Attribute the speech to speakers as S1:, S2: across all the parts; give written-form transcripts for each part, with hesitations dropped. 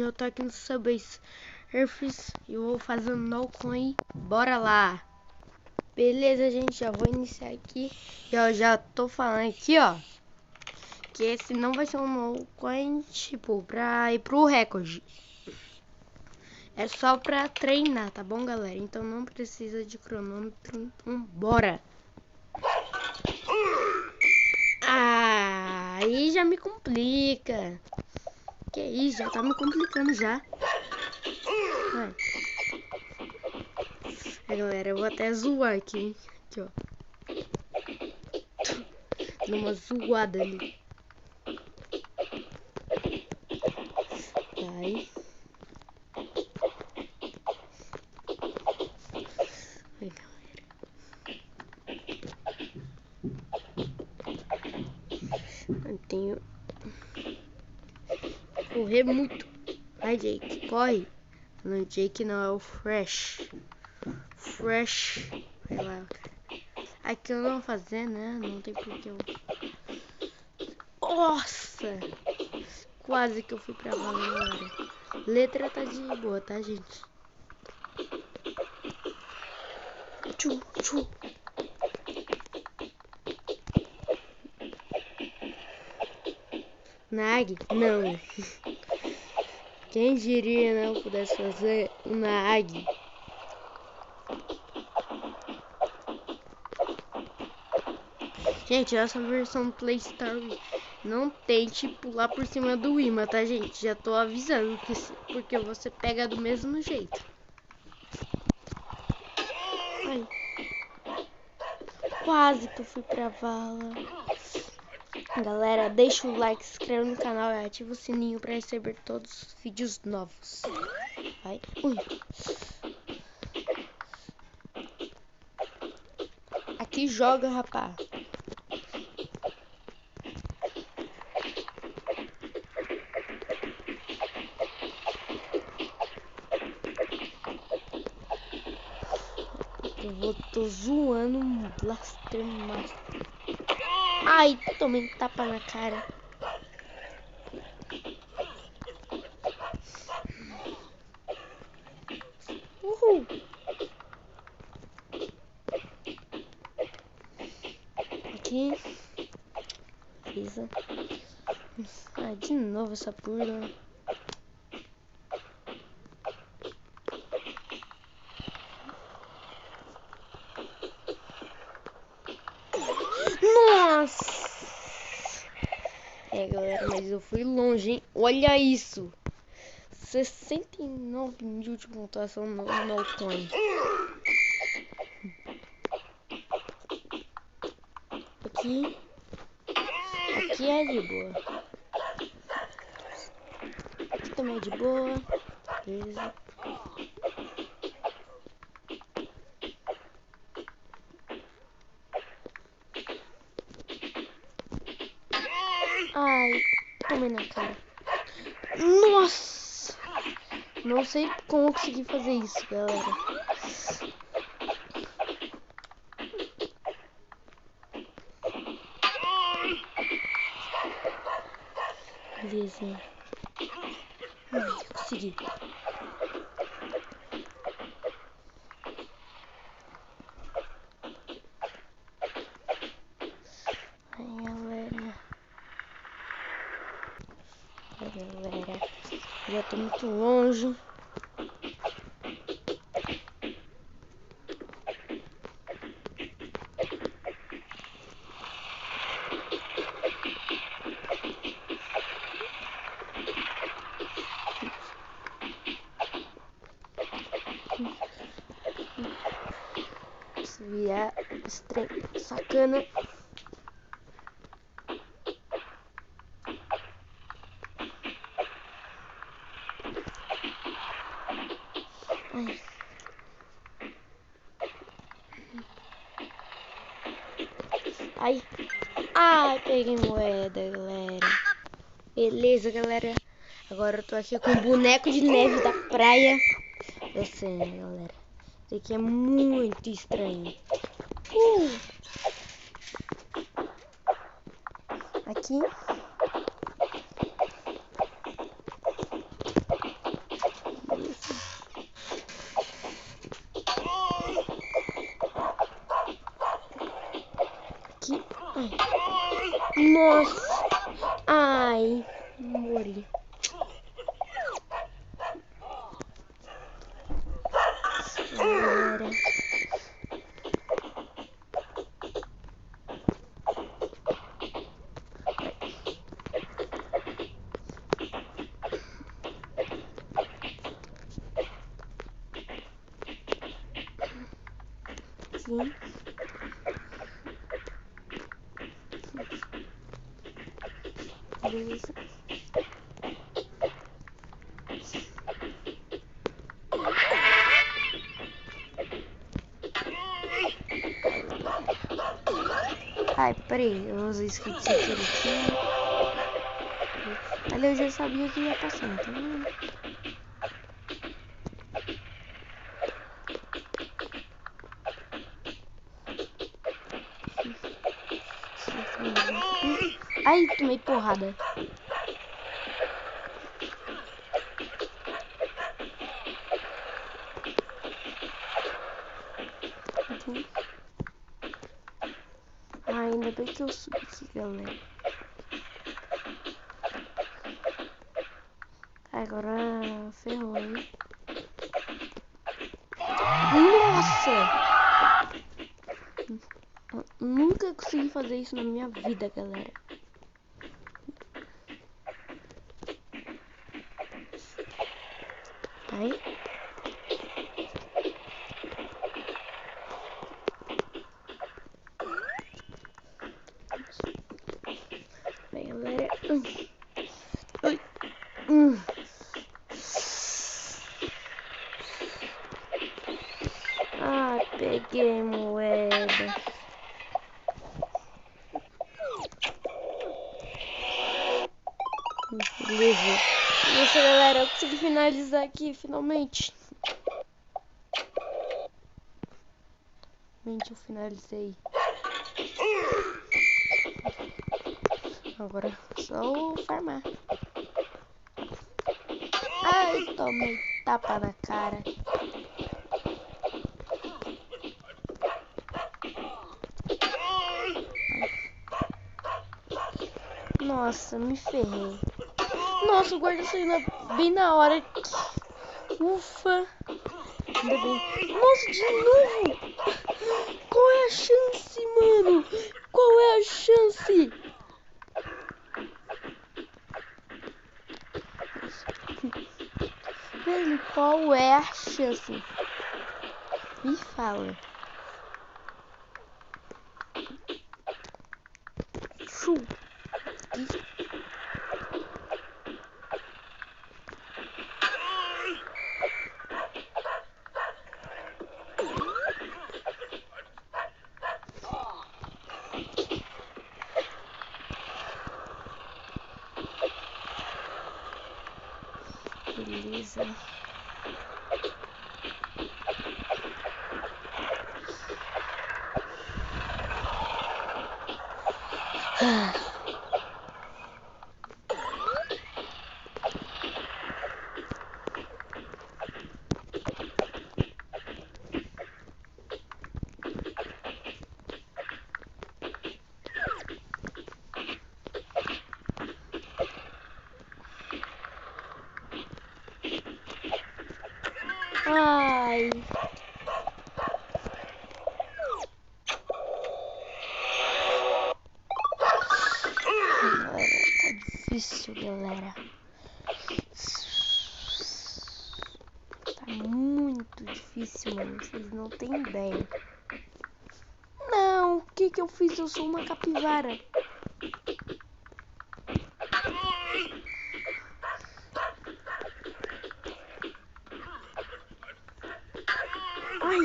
S1: eu tô aqui no Subway Surfers e eu vou fazendo no coin. Bora lá. Beleza, gente, já vou iniciar aqui. E eu já tô falando aqui, ó, que esse não vai ser um no coin, tipo, pra ir pro recorde. É só pra treinar, tá bom, galera? Então não precisa de cronômetro, então bora. Ah, aí já me complica. Que isso, já tá me complicando já. Vai. Aí, galera, eu vou até zoar aqui, hein? Aqui, ó. Deu uma zoada ali. Vai. Aí, galera. Eu tenho que correr muito. Vai, Jake, corre. Não, Jake não, é o Fresh. Fresh. Vai lá, cara. Aqui eu não vou fazer, né? Não tem porque eu... Nossa! Quase que eu fui pra vala, galera. Letra tá de boa, tá, gente? Tchu, tchu. Nag? Não. Quem diria não pudesse fazer um Nag? Gente, essa versão Play Store não tente pular por cima do imã, tá, gente? Já tô avisando que porque você pega do mesmo jeito. Ai. Quase que eu fui pra vala. Galera, deixa o like, se inscreve no canal e ativa o sininho pra receber todos os vídeos novos. Vai. Ui. Aqui joga, rapaz. Tô zoando um blaster master. Ai, tomei um tapa na cara. Uhul. Aqui. Beleza. Ah, de novo essa pula. Nossa! É, galera, mas eu fui longe, hein? Olha isso! 69 mil de pontuação no coin. Aqui é de boa. Aqui também é de boa. Beleza. Ai, tomei na cara. Nossa! Não sei como eu consegui fazer isso, galera. Beleza. Consegui. Galera, já tô muito longe. Desviar estranho, sacana. Ai. Ai. Ai, peguei moeda, galera. Beleza, galera. Agora eu tô aqui com o boneco de neve da praia. Eu sei, né, galera? Isso aqui é muito estranho. Aqui. aqui. Ai. Nossa. Ai. Morri. Galera. Sim. Beleza. Ai, peraí, eu usei esqueci aqui. Ali eu já sabia que ia passar, então. Ai, tomei porrada. Ai, ainda bem que eu subi aqui, galera. Agora ferrou, hein? Nossa! Nunca consegui fazer isso na minha vida, galera. Ai. Bem, galera. Ah, peguei moeda. Beleza. Nossa, galera, eu consegui finalizar aqui, finalmente. Finalmente eu finalizei. Agora só farmar. Ai, tomei tapa na cara. Nossa, me ferrei. Nossa, o guarda saiu bem na hora. Ufa. Ainda bem. Nossa, de novo. Qual é a chance, mano? Qual é a chance? Velho, qual é a chance? Me fala. Chu. Beleza. Ai. Agora tá difícil, galera. Tá muito difícil, mano. Vocês não têm ideia. Não, o que que eu fiz? Eu sou uma capivara. Ai.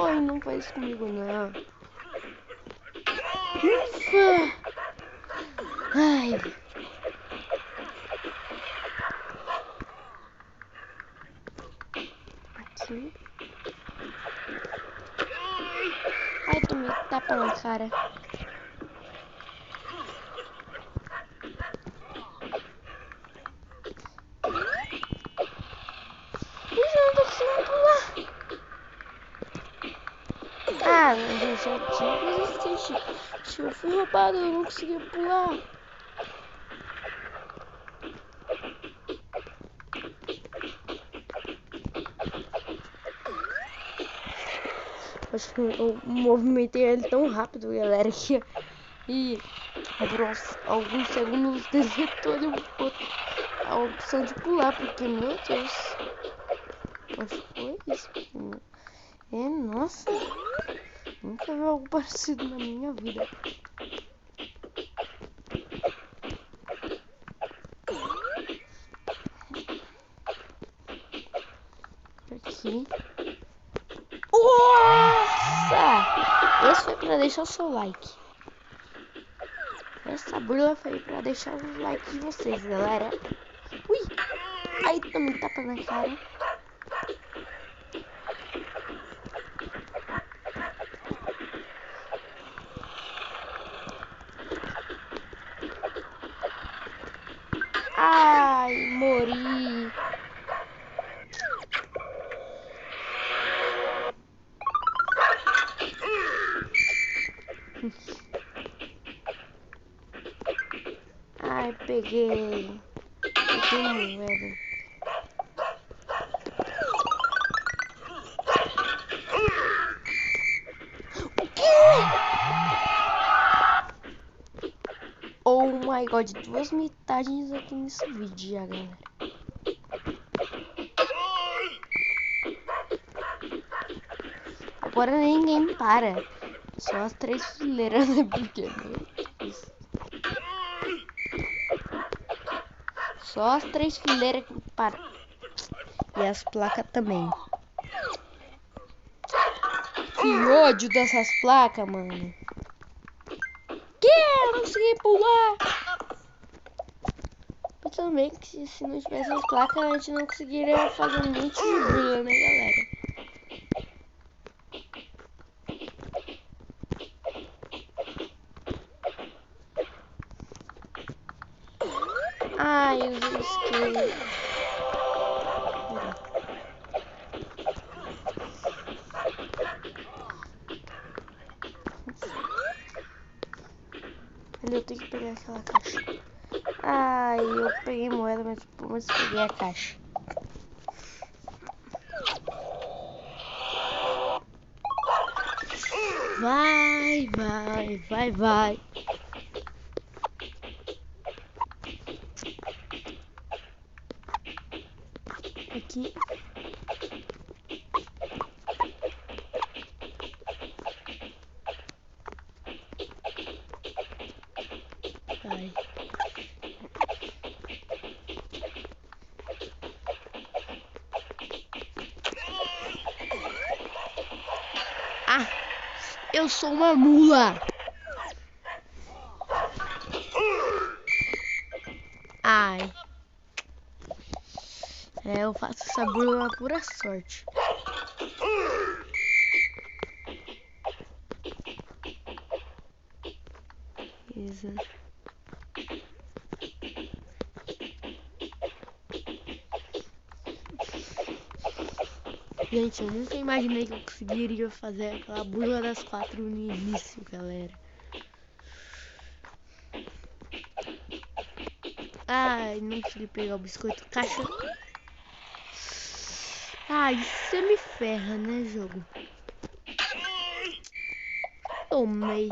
S1: Ai, não faz isso comigo, não. Ufa. Ai. Aqui. Ai, tomei tapa na cara. Ih, eu não tô conseguindo pular. Ah, mas eu já tinha coisa que eu fui roubado, eu não conseguia pular. Acho que eu movimentei ele tão rápido, galera, que e por alguns segundos deletou a opção de pular, porque, meu Deus, acho que foi isso. Nossa, nunca vi algo parecido na minha vida. Aqui. Nossa! Esse foi pra deixar o seu like. Essa burla foi pra deixar o like de vocês, galera. Ui! Aí também tapa na cara. Ai, mori. Ai, peguei. Peguei moeda. Oh my god, 2 metades aqui nesse vídeo já, galera. Agora ninguém para. Só as 3 fileiras, né? Porque, meu Deus. Só as 3 fileiras que param. E as placas também. Que ódio dessas placas, mano. Que? Eu não consegui pular. E também que se não tivesse as placas, a gente não conseguiria fazer um monte de brilho, né, galera? Ai, eu risquei. Eu tenho que pegar aquela caixa. Ai, eu peguei moeda, mas peguei a caixa. Vai, vai, vai, vai. Aqui. Vai. Ah, eu sou uma mula. Ai. Eu faço essa burla na pura sorte. Beleza. Gente, eu nunca imaginei que eu conseguiria fazer aquela burla das 4 no início, galera. Ai, não consegui pegar o biscoito caixa. Ai, você me ferra, né, jogo? Tomei.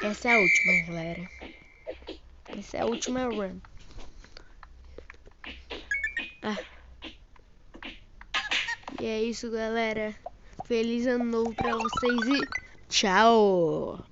S1: Essa é a última, galera. Essa é a última run. E é isso, galera. Feliz ano novo pra vocês e tchau!